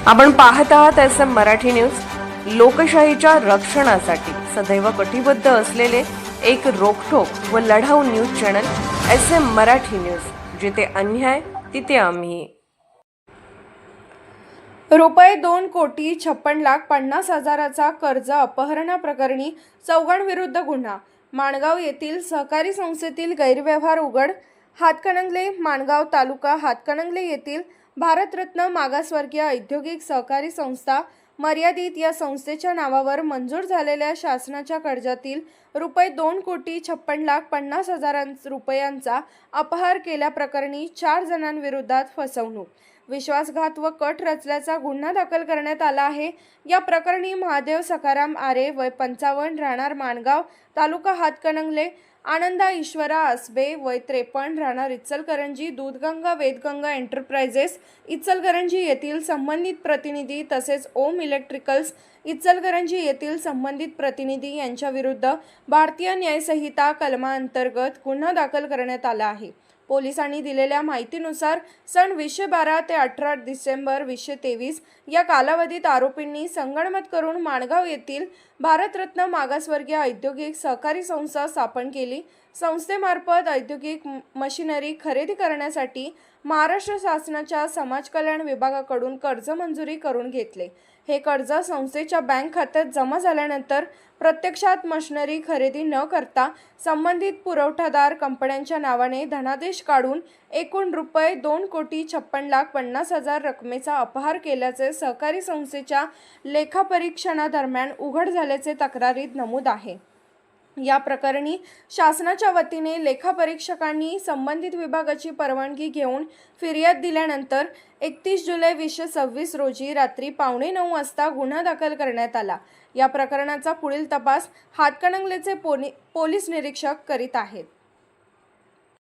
आपण पाहत आहात SM मराठी न्यूज। लोकशाहीच्या रक्षणासाठी सदैव कटिबद्ध असलेले एक रोखठोक व लढाऊ news channel SM Marathi news, जिथे अन्याय तिथे आम्ही। रुपये 2,56,50,000चा कर्ज अपहरणाप्रकरणी चौघांविरुद्ध गुन्हा। माणगाव येथील सहकारी संस्थेतील गैरव्यवहार उघड। हातकणंगले, माणगाव तालुका हातकणंगले येथील भारतरत्न मागासवर्गीय औद्योगिक सहकारी संस्था मर्यादित या संस्थेच्या नावावर मंजूर झालेल्या शासनाच्या कर्जातील रुपये 2,56,50,000 रुपयांचा अपहार केल्याप्रकरणी 4 जणांविरोधात फसवणूक, विश्वासघात व कट रचल्याचा गुन्हा दाखल करण्यात आला आहे। या प्रकरणी महादेव सखाराम आरे वय 55 राहणार माणगाव तालुका हातकणंगले, आनंदा ईश्वरा आसबे वय 53 राहणार इचलकरंजी दूधगंगा वेदगंगा एंटरप्राइजेस इचलकरंजी येथील संबंधित प्रतिनिधी तसेच ओम इलेक्ट्रिकल्स इचलकरंजी येथील संबंधित प्रतिनिधी यांच्या विरुद्ध भारतीय न्यायसंहिता कलमांतर्गत गुन्हा दाखल करण्यात आला आहे। पोलिसांनी दिलेल्या माहितीनुसार सन 2012 ते 18 डिसेंबर 2023 या कालावधीत आरोपींनी संगनमत करून माणगाव येथील भारतरत्न मागासवर्गीय औद्योगिक सहकारी संस्था स्थापन केली। संस्थेमार्फत औद्योगिक मशिनरी खरेदी करण्यासाठी महाराष्ट्र शासनाच्या समाज कल्याण विभागाकडून कर्ज मंजुरी करून घेतले। हे कर्ज संस्थेच्या बँक खात्यात जमा झाल्यानंतर प्रत्यक्षात मशिनरी खरेदी न करता संबंधित पुरवठादार कंपन्यांच्या नावाने धनादेश काढून एकूण रुपये 2,56,50,000 रकमेचा अपहार केल्याचे सहकारी संस्थेच्या लेखापरीक्षणादरम्यान उघड झाल्याचे तक्रारीत नमूद आहे। या प्रकरणी शासनाच्या वतीने लेखापरीक्षकांनी संबंधित विभागाची परवानगी घेऊन फिर्याद दिल्यानंतर 31 जुलै 2026 रोजी रात्री 8:45 वाजता गुन्हा दाखल करण्यात आला। या प्रकरणाचा पुढील तपास हातकणंगलेचे पोलीस निरीक्षक करीत आहेत।